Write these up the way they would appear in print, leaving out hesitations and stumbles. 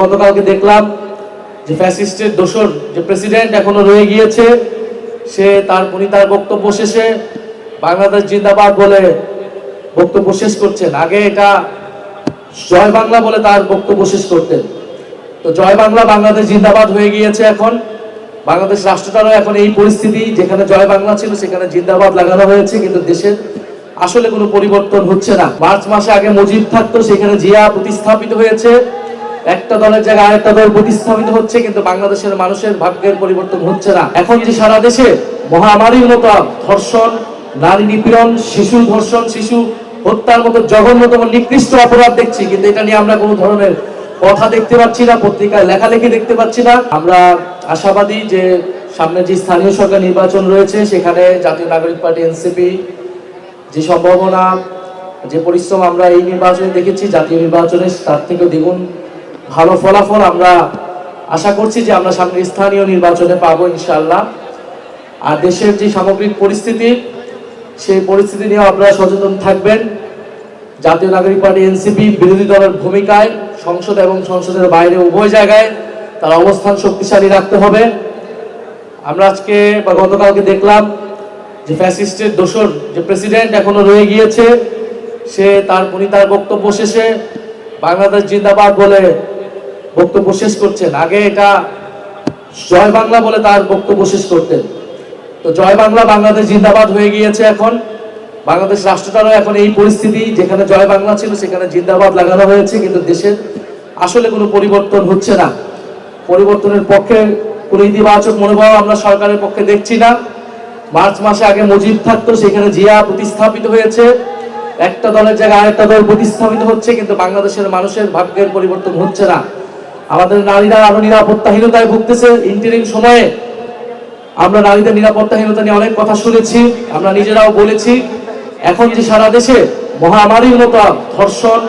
গতকালকে দেখলাম যে ফ্যাসিস্টের দোসর যে প্রেসিডেন্ট এখনো রয়ে গিয়েছে, সে তার বক্তব্য শেষে বাংলাদেশ জিন্দাবাদ বলে বক্তব্য শেষ করছেন। আগে এটা জয় বাংলা বলে তার বক্তব্য শেষ করতেন। তো জয় বাংলা বাংলাদেশ জিন্দাবাদ হয়ে গিয়েছে। এখন বাংলাদেশ রাষ্ট্রটারও এখন এই পরিস্থিতি, যেখানে জয় বাংলা ছিল সেখানে জিন্দাবাদ লাগানো হয়েছে, কিন্তু দেশের আসলে কোনো পরিবর্তন হচ্ছে না। মার্চ মাসে আগে মুজিব থাকতো, সেখানে জিয়া প্রতিস্থাপিত হয়েছে, একটা দলের জায়গায় আরেকটা দল প্রতিস্থাপিত হচ্ছে, কিন্তু বাংলাদেশের মানুষের ভাগ্যের পরিবর্তন হচ্ছে না। এখন যে সারা দেশে মহামারীর মতো ধর্ষণ, নারী নিপীড়ন, শিশু ধর্ষণ, শিশু হত্যার মতো জঘন্যতম নিকৃষ্ট অপরাধ দেখছি, কিন্তু এটা নিয়ে আমরা কোনো ধরনের কথা দেখতে পাচ্ছি না, পত্রিকায় লেখালেখি দেখতে পাচ্ছি না। আমরা আশাবাদী যে সামনে যে স্থানীয় সরকার নির্বাচন রয়েছে সেখানে জাতীয় নাগরিক পার্টি এনসিপি যে সম্ভাবনা, যে পরিশ্রম আমরা এই নির্বাচনে দেখেছি, জাতীয় নির্বাচনে তার থেকে দ্বিগুণ ভালো ফলাফল আমরা আশা করছি যে আমরা সামনে স্থানীয় নির্বাচনে পাবো ইনশাআল্লাহ। আর দেশের যে সামগ্রিক পরিস্থিতি, সেই পরিস্থিতি নিয়ে আপনারা সচেতন থাকবেন। জাতীয় নাগরিক পার্টি এনসিপি বিরোধী দলের ভূমিকায় সংসদ এবং সংসদের বাইরে উভয় জায়গায় তার অবস্থান শক্তিশালী রাখতে হবে। আমরা আজকে বা গতকালকে দেখলাম যে ফ্যাসিস্টের দোসর যে প্রেসিডেন্ট এখনো রয়ে গিয়েছে, সে তার বক্তব্য শেষে বাংলাদেশ জিন্দাবাদ বলে বক্তব্য শেষ করছেন। আগে এটা জয় বাংলা বলে তার বক্তব্য শেষ করতেন। তো জয় বাংলা বাংলাদেশ জিন্দাবাদ হয়ে গিয়েছে। এখন বাংলাদেশ রাষ্ট্রটারও এখন এই পরিস্থিতি, যেখানে জয় বাংলা ছিল সেখানে জিন্দাবাদ লাগানো হয়েছে, কিন্তু দেশের আসলে কোনো পরিবর্তন হচ্ছে না। পরিবর্তনের পক্ষে কোনো ইতিবাচক মনোভাব আমরা সরকারের পক্ষে দেখছি না। মার্চ মাসে আগে মুজিব থাকতো, সেখানে জিয়া প্রতিস্থাপিত হয়েছে, একটা দলের জায়গায় আরেকটা দল প্রতিস্থাপিত হচ্ছে, কিন্তু বাংলাদেশের মানুষের ভাগ্যের পরিবর্তন হচ্ছে না। আমাদের নারীরা আরো নিরাপত্তাহীনতায় ভুগতেছে। ইন্টারিম সময়ে আমরা নারীদের নিরাপত্তাহীনতা নিয়ে অনেক কথা শুনেছি, আমরা নিজেরাও বলেছি। এখন যে সারা দেশে মহামারীর মতো ধর্ষণ,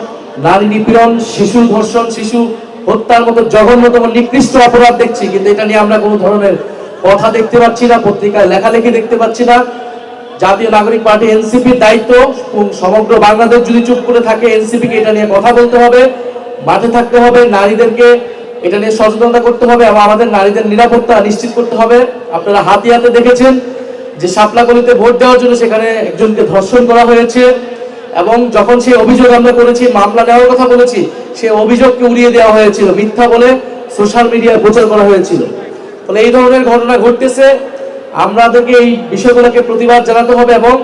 নারী নিপীড়ন, শিশু ধর্ষণ, শিশু হত্যার মতো জঘন্যতম নিকৃষ্ট অপরাধ দেখছি, কিন্তু এটা নিয়ে আমরা কোনো ধরনের কথা দেখতে পাচ্ছি না, পত্রিকায় লেখালেখি দেখতে পাচ্ছি না। জাতীয় নাগরিক পার্টি এনসিপির দায়িত্ব, সমগ্র বাংলাদেশ যদি চুপ করে থাকে, এনসিপিকে এটা নিয়ে কথা বলতে হবে, মাঠে থাকতে হবে, নারীদেরকে এটা নিয়ে সচেতনতা করতে হবে এবং আমাদের নারীদের নিরাপত্তা নিশ্চিত করতে হবে। আপনারা হাতিয়াতে দেখেছেন যে শাপলাকলিতে ভোট দেওয়ার জন্য সেখানে একজনকে ধর্ষণ করা হয়েছে, এবং যখন সেই অভিযোগ আমরা করেছি, মামলা নেওয়ার কথা বলেছি, সেই অভিযোগকে উড়িয়ে দেওয়া হয়েছিল, মিথ্যা বলে সোশ্যাল মিডিয়ায় প্রচার করা হয়েছিল। ফলে এই ধরনের ঘটনা ঘটতেছে, আমাদেরকে এই বিষয়গুলোকে প্রতিবাদ জানাতে হবে এবং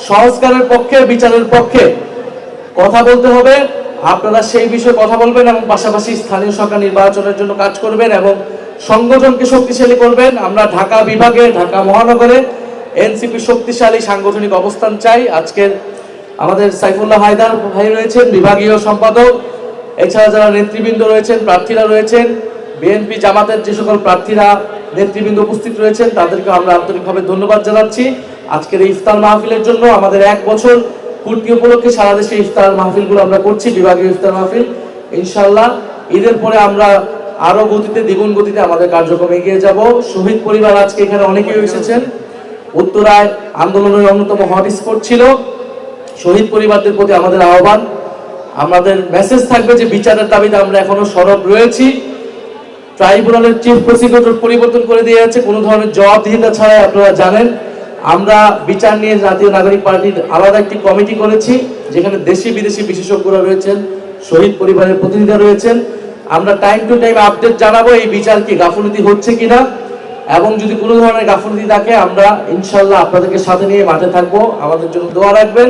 সংস্কারের পক্ষে, বিচারের পক্ষে কথা বলতে হবে। আপনারা সেই বিষয়ে কথা বলবেন এবং পাশাপাশি স্থানীয় সরকার নির্বাচনের জন্য কাজ করবেন এবং সংগঠনকে শক্তিশালী করবেন। আমরা ঢাকা বিভাগে, ঢাকা মহানগরে এনসিপি শক্তিশালী সাংগঠনিক অবস্থান চাই। আজকের আমাদের সাইফুল্লাহ হায়দার ভাই রয়েছেন, বিভাগীয় সম্পাদক, এছাড়া যারা নেতৃবৃন্দ রয়েছেন, প্রার্থীরা রয়েছেন, বিএনপি জামাতের যে সকল প্রার্থীরা নেতৃবৃন্দ উপস্থিত রয়েছেন, তাদেরকে আমরা আন্তরিকভাবে ধন্যবাদ জানাচ্ছি। আজকের এই ইফতার মাহফিলের জন্য আমাদের 1 বছর পূর্তি উপলক্ষে সারা দেশে ইফতার মাহফিলগুলো আমরা করছি, বিভাগীয় ইফতার মাহফিল। ইনশাআল্লাহ ঈদের পরে আমরা আরো গতিতে, দ্বিগুণ গতিতে আমাদের কার্যক্রম এগিয়ে যাব। শহীদ পরিবার আজকে এখানে অনেকেই এসেছেন। উত্তরায় আন্দোলনের অন্যতম হটস্পট ছিল। শহীদ পরিবারদের প্রতি আমাদের আহ্বান, আমাদের মেসেজ থাকবে যে বিচারের দাবিতে আমরা এখনো সরব রয়েছি। ট্রাইব্যুনালের চিফ প্রসিকিউটর পরিবর্তন করে দিয়ে যাচ্ছে কোনো ধরনের জবাবদিহিতা ছাড়াই। আপনারা জানেন আমরা বিচার নিয়ে জাতীয় নাগরিক পার্টির আলাদা একটি কমিটি করেছি, যেখানে দেশি বিদেশি বিশেষজ্ঞরা রয়েছেন, শহীদ পরিবারের প্রতিনিধিরা রয়েছেন। আমরা টাইম টু টাইম আপডেট জানাবো এই বিচার কি গাফিলতি হচ্ছে কিনা, এবং যদি কোনো ধরনের গাফিলতি থাকে আমরা ইনশাআল্লাহ আপনাদেরকে সাথে নিয়ে মাঠে থাকবো। আমাদের জন্য দোয়া রাখবেন।